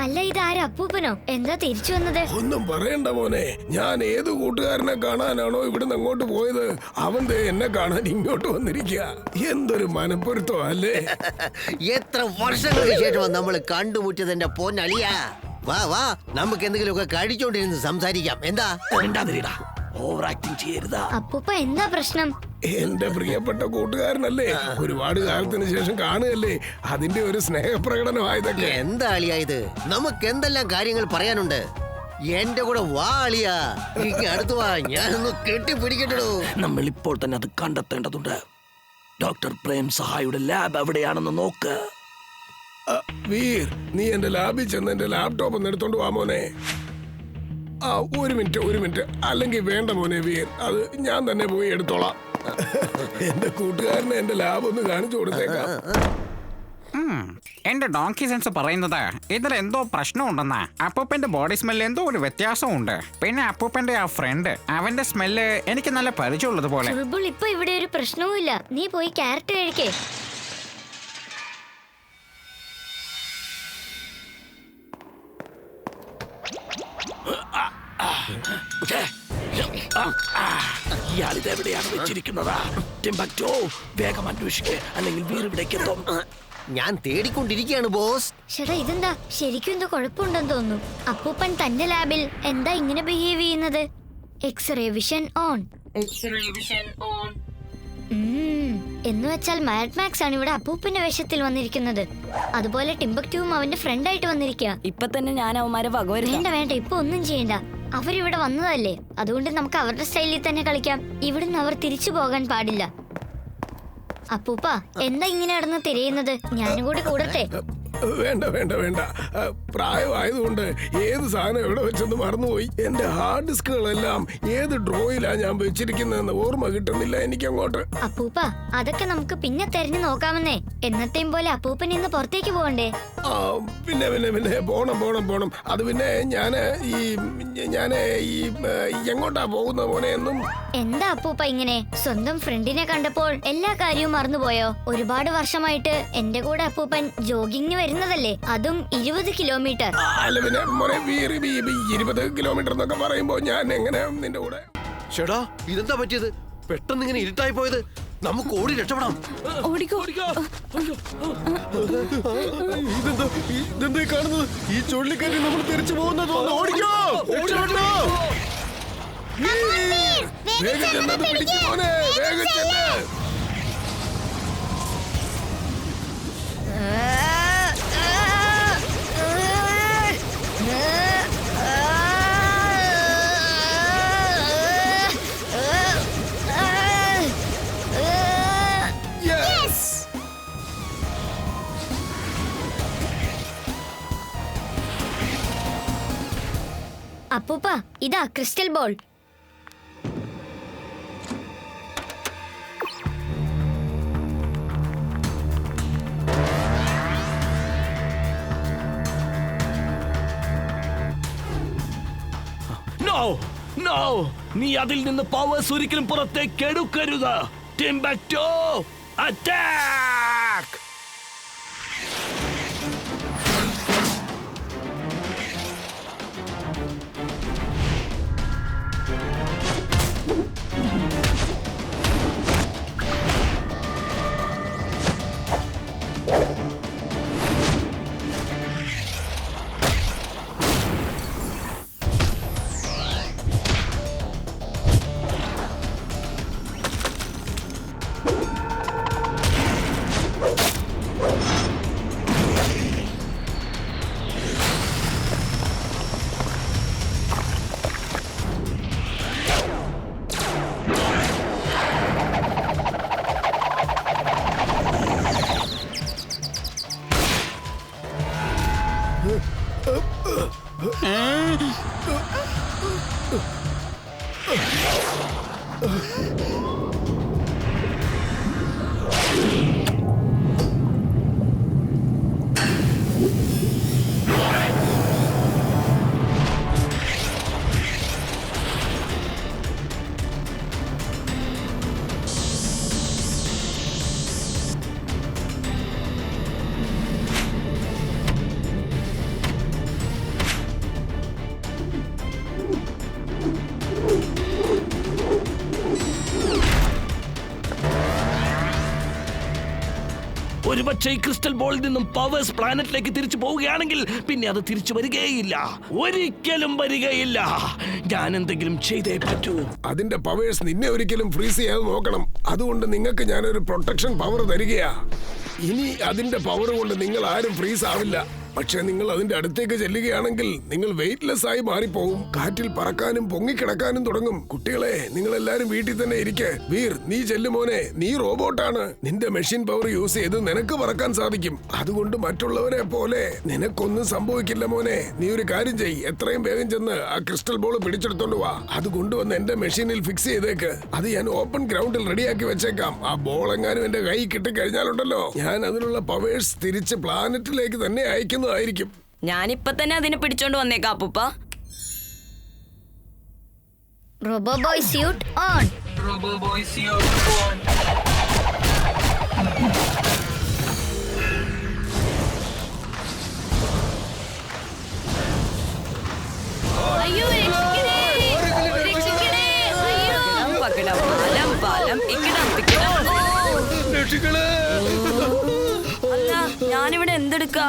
അല്ല ഇതാരാ അപ്പൂപ്പനോ? എന്താ തിരിച്ചു വന്നത്? ഒന്നും പറയണ്ട മോനെ, ഞാൻ ഏത് കൂട്ടുകാരനെ കാണാനാണോ ഇവിടുന്ന് അങ്ങോട്ട് പോയത്, അവൻ ദേ എന്നെ കാണാൻ ഇങ്ങോട്ട് വന്നിരിക്കുക. എന്തൊരു മനപ്പൊരുത്തോ അല്ലേ? എത്ര വർഷങ്ങൾക്ക് ശേഷം നമ്മൾ കണ്ടുമുട്ടിയതെന്റെ പൊന്നളിയാ. വാ വാ, നമുക്ക് എന്തെങ്കിലുമൊക്കെ കഴിച്ചോണ്ടിരുന്ന് സംസാരിക്കാം. എന്താ? ഓവർ ആക്ടിങ് ചെയ്യരുതാ. അപ്പൂപ്പ എന്താ പ്രശ്നം? എന്റെ പ്രിയപ്പെട്ട കൂട്ടുകാരനല്ലേ, ഒരുപാട് കാലത്തിന് ശേഷം കാണുകയല്ലേ, അതിന്റെ ഒരു സ്നേഹപ്രകടനമായതൊക്കെ. എന്താ അളിയാ ഇത്? നമുക്ക് എന്തെല്ലാം കാര്യങ്ങൾ പറയാനുണ്ട്. എന്റെ കൂടെ വാ അളിയാ, അടുത്ത് വാ, ഞാനൊന്ന് കെട്ടിപ്പിടിക്കട്ടോ. നമ്മൾ ഇപ്പോൾ തന്നെ അത് കണ്ടെത്തേണ്ടതുണ്ട്. ഡോക്ടർ പ്രേം സഹായിയുടെ ലാബ് എവിടെയാണെന്ന് നോക്ക്. വീർ, നീ എന്റെ ലാബിൽ ചെന്ന് എന്റെ ലാപ്ടോപ്പ് ഒന്ന് എടുത്തോണ്ട് വാ മോനെ. ഒരു മിനിറ്റ്, അല്ലെങ്കിൽ വേണ്ട മോനെ വീർ, അത് ഞാൻ തന്നെ പോയി എടുത്തോളാം. എന്റെ കൂട്ടുകാരനെ എന്റെ ലാബ് ഒന്ന് കാണിച്ചു കൊടുത്തേക്കാം. എന്റെ ഡോങ്കി സെൻസ് പറയുന്നത് ഇതിൽ എന്തോ പ്രശ്നമുണ്ടെന്നാ. അപ്പൂപ്പന്റെ ബോഡി സ്മെല്ല് എന്തോ ഒരു വ്യത്യാസമുണ്ട്. പിന്നെ അപ്പൂപ്പന്റെ ആ ഫ്രണ്ട്, അവന്റെ സ്മെല്ല് എനിക്ക് നല്ല പരിചയമുള്ളത് പോലെ. ഇപ്പൊ ഇവിടെ ഒരു പ്രശ്നവും ഇല്ല. നീ പോയി ക്യാരറ്റ് കഴിക്കേ. ഇയാളിത് എവിടെയാണ് വെച്ചിരിക്കുന്നത്? ടിംബക്ടോ, വേഗം അന്വേഷിക്കേ, അല്ലെങ്കിൽ വീറിവിടേക്ക് എത്തും. ഞാൻ തേടിക്കൊണ്ടിരിക്കുകയാണ് ബോസ്. ചേട്ടാ ഇതെന്താ? ശരിക്കും എന്തോ കുഴപ്പമുണ്ടെന്ന് തോന്നുന്നു. അപ്പൂപ്പൻ തന്റെ ലാബിൽ എന്താ ഇങ്ങനെ ബിഹേവ് ചെയ്യുന്നത്? X-ray vision on. എന്ന് വെച്ചാൽ മാഡ് മാക്സ് ആണ് ഇവിടെ അപ്പൂപ്പന്റെ വേഷത്തിൽ വന്നിരിക്കുന്നത്. അതുപോലെ ടിംബക്ടുവും അവന്റെ ഫ്രണ്ട് ആയിട്ട് വന്നിരിക്കുക. ഇപ്പൊ തന്നെ ഞാൻ അവന്മാരെ വേണ്ട, ഇപ്പൊ ഒന്നും ചെയ്യണ്ട. അവരിവിടെ വന്നതല്ലേ, അതുകൊണ്ട് നമുക്ക് അവരുടെ സ്റ്റൈലിൽ തന്നെ കളിക്കാം. ഇവിടുന്ന് അവർ തിരിച്ചു പോകാൻ പാടില്ല. അപ്പൂപ്പ എന്താ ഇങ്ങനെ നടന്ന് തിരയുന്നത്? ഞാനും കൂടി കൂടട്ടെ? വേണ്ട, പ്രായമായതുകൊണ്ട് ഏത് സാധനം എവിടെ വെച്ചെന്ന് മറന്നുപോയി. എന്റെ ഹാർഡ് ഡിസ്കുകളെല്ലാം ഏത് ഡ്രോയിലാ ഞാൻ വെച്ചിരിക്കുന്നതെന്ന് ഓർമ്മ കിട്ടുന്നില്ല എനിക്ക് അങ്ങോട്ട്. അപ്പൂപ്പ അതൊക്കെ നമുക്ക് പിന്നെ തെരഞ്ഞു നോക്കാമെന്നേ. എന്നത്തെയും പോലെ അപ്പൂപ്പൻ ഇന്ന് പുറത്തേക്ക് പോകണ്ടേ? പിന്നെ പോണം. അത് പിന്നെ ഞാന് എങ്ങോട്ടാ പോകുന്ന മോനെ എന്നും. എന്താ അപ്പൂപ്പ ഇങ്ങനെ? സ്വന്തം ഫ്രണ്ടിനെ കണ്ടപ്പോൾ എല്ലാ കാര്യവും മറന്നുപോയോ? ഒരുപാട് വർഷമായിട്ട് എന്റെ കൂടെ അപ്പൂപ്പൻ ജോഗിങ്ങിന് വരുന്നതല്ലേ, അതും 20 കിലോമീറ്റർ. അല്ല പിന്നെ മോനെ, 20 കിലോമീറ്റർ എന്നൊക്കെ പറയുമ്പോ ഞാൻ എങ്ങനെ നിന്റെ കൂടെ? ചേട്ടാ ഇതെന്താ പറ്റിയത്? പെട്ടെന്ന് ഇങ്ങനെ ഇരുട്ടായി പോയത്. നമുക്ക് ഓടി രക്ഷപ്പെടാം. ഇതെന്താ കാണുന്നത്? ഈ ചുഴലിക്കാറ്റ് നമ്മൾ തിരിച്ചു പോകുന്നത്. ഓടിക്കോ, വേഗം ചെന്നത് പിടിക്കും മോനെ, വേഗം ചെന്ന്. അപ്പൂപ്പ ഇതാ ക്രിസ്റ്റൽ ബോൾ. നോ, നീ അതിൽ നിന്ന് പവേഴ്സ് ഒരിക്കലും പുറത്തേക്ക് എടുക്കരുത്. ടിംബക്ടോ, അറ്റാക്ക്! ഒരുപക്ഷെ ഈ ക്രിസ്റ്റൽ ബോളിൽ നിന്നും പവേഴ്സ് പ്ലാനറ്റിലേക്ക് തിരിച്ചു പോവുകയാണെങ്കിൽ പിന്നെ അത് തിരിച്ചു വരികയില്ല, ഒരിക്കലും വരികയില്ല. ഞാൻ എന്തെങ്കിലും ചെയ്തേ പറ്റൂ. അതിന്റെ പവേഴ്സ് നിന്നെ ഒരിക്കലും ഫ്രീസ് ചെയ്യാതെ നോക്കണം. അതുകൊണ്ട് നിങ്ങൾക്ക് ഞാനൊരു പ്രൊട്ടക്ഷൻ പവർ തരികയാ. ഇനി അതിന്റെ പവർ കൊണ്ട് നിങ്ങൾ ആരും ഫ്രീസ് ആവില്ല. പക്ഷെ നിങ്ങൾ അതിന്റെ അടുത്തേക്ക് ചെല്ലുകയാണെങ്കിൽ നിങ്ങൾ വെയിറ്റ്ലെസ് ആയി മാറിപ്പോകും. കാറ്റിൽ പറക്കാനും പൊങ്ങിക്കിടക്കാനും തുടങ്ങും. കുട്ടികളെ, നിങ്ങൾ എല്ലാരും വീട്ടിൽ തന്നെ ഇരിക്കെ. വീർ, നീ ചെല്ലുമോനെ, നീ റോബോട്ടാണ്. നിന്റെ മെഷീൻ പവർ യൂസ് ചെയ്ത് നിനക്ക് പറക്കാൻ സാധിക്കും. അതുകൊണ്ട് മറ്റുള്ളവരെ പോലെ നിനക്കൊന്നും സംഭവിക്കില്ല മോനെ. നീ ഒരു കാര്യം ചെയ്യ്, എത്രയും വേഗം ചെന്ന് ആ ക്രിസ്റ്റൽ ബോൾ പിടിച്ചെടുത്തോണ്ട് വാ. അത് കൊണ്ടുവന്ന് എന്റെ മെഷീനിൽ ഫിക്സ് ചെയ്തേക്ക്. അത് ഞാൻ ഓപ്പൺ ഗ്രൗണ്ടിൽ റെഡിയാക്കി വെച്ചേക്കാം. ആ ബോൾ എങ്ങാനും എന്റെ കൈ കിട്ടിക്കഴിഞ്ഞാലുണ്ടല്ലോ, ഞാൻ അതിനുള്ള പവേഴ്സ് തിരിച്ച് പ്ലാനറ്റിലേക്ക് തന്നെ അയക്കുന്നു. ഞാനിപ്പോ തന്നെ അതിനെ പിടിച്ചോണ്ട് വന്നേക്കാം അപ്പൂപ്പ. Robo boy suit on. അയ്യോ, രക്ഷിക്കണേ, രക്ഷിക്കണേ, അയ്യോ. പകടം, പാലം, പാലം, ഇക്കിടം, പിക്കിടം. അല്ല, ഞാനിവിടെ എന്തെടുക്കാ?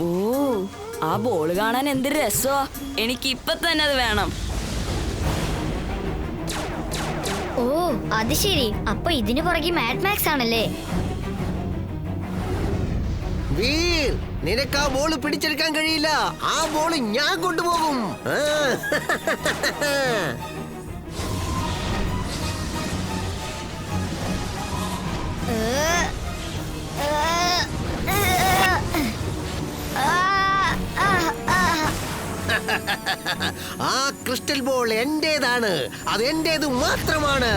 ഓ, ആ ബോള് കാണാൻ എന്ത് രസമാ. എനിക്ക് ഇപ്പൊ തന്നെ അത് വേണം. ഓ, അത് ശരി. അപ്പൊ ഇതിനു പുറകെ മാഡ് മാക്സ് ആണല്ലേ? വീർ, നിനക്ക് ആ ബോള് പിടിച്ചെടുക്കാൻ കഴിയില്ല. ആ ബോള് ഞാൻ കൊണ്ടുപോകും. ആ ക്രിസ്റ്റൽ ബോൾ എന്റേതാണ്. അത് എന്റേത് മാത്രമാണ്.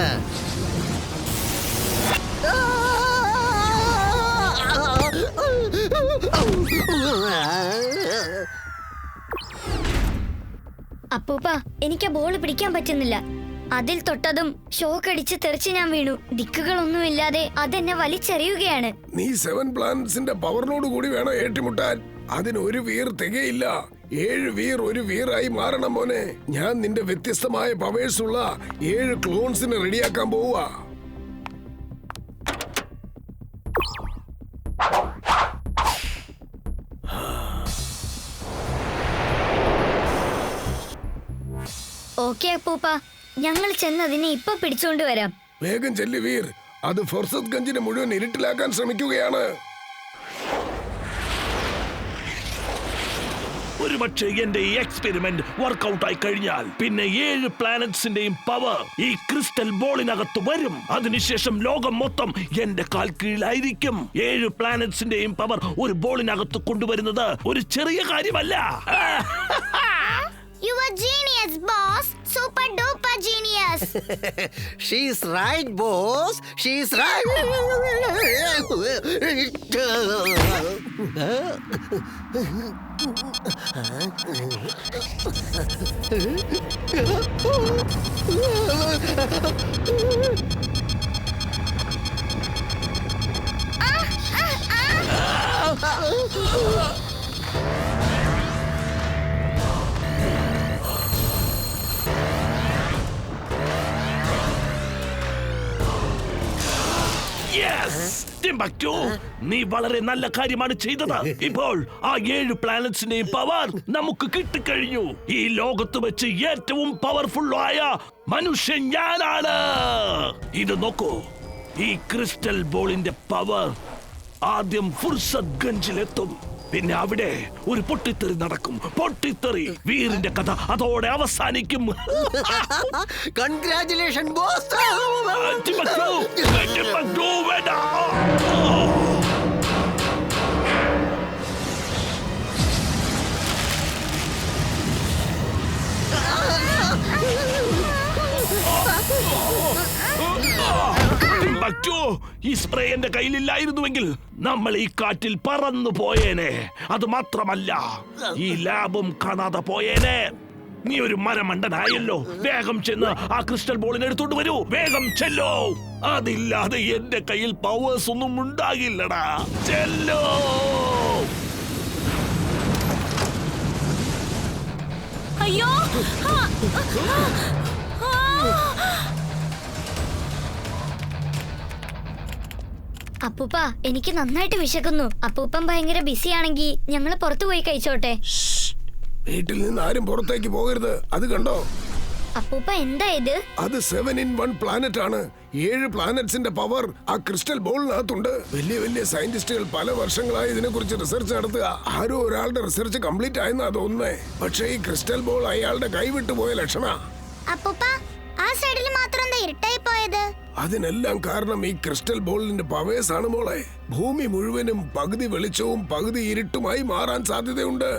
അപ്പൂപ്പ, എനിക്ക് ആ ബോൾ പിടിക്കാൻ പറ്റുന്നില്ല. അതിൽ തൊട്ടതും ഷോക്ക് അടിച്ച് തെറിച്ച് ഞാൻ വീണു. ദിക്കുകളൊന്നുമില്ലാതെ അതെന്നെ വലിച്ചെറിയുകയാണ്. നീ 7 പ്ലാനറ്റ്സിന്റെ പവറിനോട് കൂടി വേണം ഏറ്റുമുട്ടാൻ. അതിന് ഒരു വീർ തികയില്ല. 7 വീർ ഒരു വീറായി മാറണം മോനെ. ഞാൻ നിന്റെ വ്യത്യസ്തമായ പവേഴ്സ് ഉള്ള 7 ക്ലോൺസിനെ റെഡിയാക്കാൻ പോവുക. ഓക്കെ അപ്പൂപ്പ, ഞങ്ങൾ ചെന്നതിനെ ഇപ്പൊ പിടിച്ചോണ്ട് വരാം. വേഗം ചെല്ലു വീർ. അത് ഫുർസത് ഗഞ്ചിനെ മുഴുവൻ ഇരുട്ടിലാക്കാൻ ശ്രമിക്കുകയാണ്. ഒരുപക്ഷെ എന്റെ ഈ എക്സ്പെരിമെന്റ് വർക്ക്ഔട്ട് ആയി കഴിഞ്ഞാൽ പിന്നെ 7 പ്ലാനറ്റ്സിന്റെയും പവർ ഈ ക്രിസ്റ്റൽ ബോളിനകത്ത് വരും. അതിനുശേഷം ലോകം മൊത്തം എന്റെ കാൽ കീഴിലായിരിക്കും. 7 പ്ലാനറ്റ്സിന്റെയും പവർ ഒരു ബോളിനകത്ത് കൊണ്ടുവരുന്നത് ഒരു ചെറിയ കാര്യമല്ല. You are genius, boss. Super duper genius. She's right, boss. She's right. നീ വളരെ നല്ല കാര്യമാണ് ചെയ്തത്. ഇപ്പോൾ ആ 7 പ്ലാനറ്റ്സിന്റെയും പവർ നമുക്ക് കിട്ടിക്കഴിഞ്ഞു. ഈ ലോകത്ത് വെച്ച് ഏറ്റവും പവർഫുൾ ആയ മനുഷ്യൻ ഞാനാണ്. ഇത് നോക്കൂ, ഈ ക്രിസ്റ്റൽ ബോളിന്റെ പവർ ആദ്യം ഫുർസത് ഗഞ്ചിലെത്തും. പിന്നെ അവിടെ ഒരു പൊട്ടിത്തെറി നടക്കും. പൊട്ടിത്തെറി വീറിന്റെ കഥ അതോടെ അവസാനിക്കും. Congratulation boss. ഈ സ്പ്രേ എന്റെ കയ്യിലില്ലായിരുന്നുവെങ്കിൽ നമ്മൾ ഈ കാറ്റിൽ പറന്നു പോയേനെ. അത് മാത്രമല്ല, ഈ ലാബും കാണാതെ പോയേനെ. നീ ഒരു മരമണ്ടനായല്ലോ. വേഗം ചെന്ന് ആ ക്രിസ്റ്റൽ ബോളിനെ എടുത്തോണ്ട് വരൂ. വേഗം ചെല്ലോ. അതില്ലാതെ എന്റെ കയ്യിൽ പവേഴ്സ് ഒന്നും ഉണ്ടാകില്ലടാ. ചെല്ലോ. അയ്യോ, അപ്പൂപ്പ എനിക്ക് നന്നായിട്ട് വിശക്കുന്നു. അപ്പൂപ്പൻ ഭയങ്കര ബിസി ആണെങ്കിൽ ഞങ്ങൾ പുറത്തു പോയി കഴിച്ചോട്ടെ. വീട്ടിൽ നിന്ന് ആരും പുറത്തേക്ക് പോകരുത്. അത് കണ്ടോ? അപ്പൂപ്പ എന്താ ഇത്? അത് 7 in 1 പ്ലാനറ്റ് ആണ്. 7 പ്ലാനറ്റ്സിന്റെ പവർ ആ ക്രിസ്റ്റൽ ബോളിനകത്തുണ്ട്. വലിയ വലിയ സയന്റിസ്റ്റുകൾ പല വർഷങ്ങളായി ഇതിനെ കുറിച്ച് റിസർച്ച് നടത്തുക. ആരോ ഒരാളുടെ റിസർച്ച് കംപ്ലീറ്റ് ആയെന്നാ തോന്നുന്നേ. പക്ഷേ ഈ ക്രിസ്റ്റൽ ബോൾ അയാളുടെ കൈവിട്ടു പോയ ലക്ഷണ. അപ്പൂപ്പ ആ സൈഡിൽ മാത്രം എന്താ ഇരുട്ടായി പോയത്? അതിനെല്ലാം കാരണം ഈ ക്രിസ്റ്റൽ ബോളിന്റെ പവേഴ്സ് ആണ് മോളെ. ഭൂമി മുഴുവനും പകുതി വെളിച്ചവും പകുതി ഇരുട്ടുമായി മാറാൻ സാധ്യതയുണ്ട്.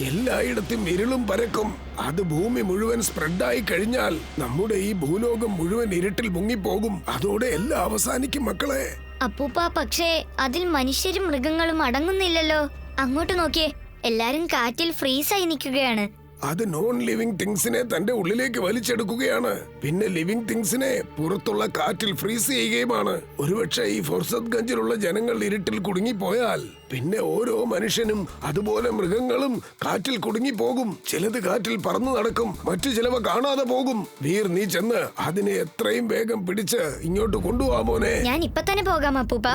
എല്ലായിടത്തും ഇരുളും പരക്കും. അത് ഭൂമി മുഴുവൻ സ്പ്രെഡായി കഴിഞ്ഞാൽ നമ്മുടെ ഈ ഭൂലോകം മുഴുവൻ ഇരുട്ടിൽ മുങ്ങിപ്പോകും. അതോടെ എല്ലാം അവസാനിക്കും മക്കളെ. അപ്പൂപ്പ പക്ഷേ അതിൽ മനുഷ്യരും മൃഗങ്ങളും അടങ്ങുന്നില്ലല്ലോ. അങ്ങോട്ട് നോക്കിയേ, എല്ലാരും കാറ്റിൽ ഫ്രീസായി നിൽക്കുകയാണ്. അത് നോൺ ലിവിംഗ് തിങ്സിനെ തന്റെ ഉള്ളിലേക്ക് വലിച്ചെടുക്കുകയാണ്. പിന്നെ ലിവിംഗ് തിങ്സിനെ പുറത്തുള്ള കാറ്റിൽ ഫ്രീസ് ചെയ്യുകയുമാണ്. ഒരുപക്ഷെ ഈ ഫോർസത്ഗഞ്ചിലുള്ള ജനങ്ങൾ ഇരുട്ടിൽ കുടുങ്ങിപ്പോയാൽ പിന്നെ ഓരോ മനുഷ്യനും അതുപോലെ മൃഗങ്ങളും കാറ്റിൽ കുടുങ്ങിപ്പോകും. ചിലത് കാറ്റിൽ പറന്നു നടക്കും, മറ്റു ചിലവ കാണാതെ പോകും. വീർ, നീ ചെന്ന് അതിനെ എത്രയും വേഗം പിടിച്ച് ഇങ്ങോട്ട് കൊണ്ടുപോകാമോനെ. ഞാൻ ഇപ്പൊ തന്നെ പോകാം അപ്പൂപ്പ.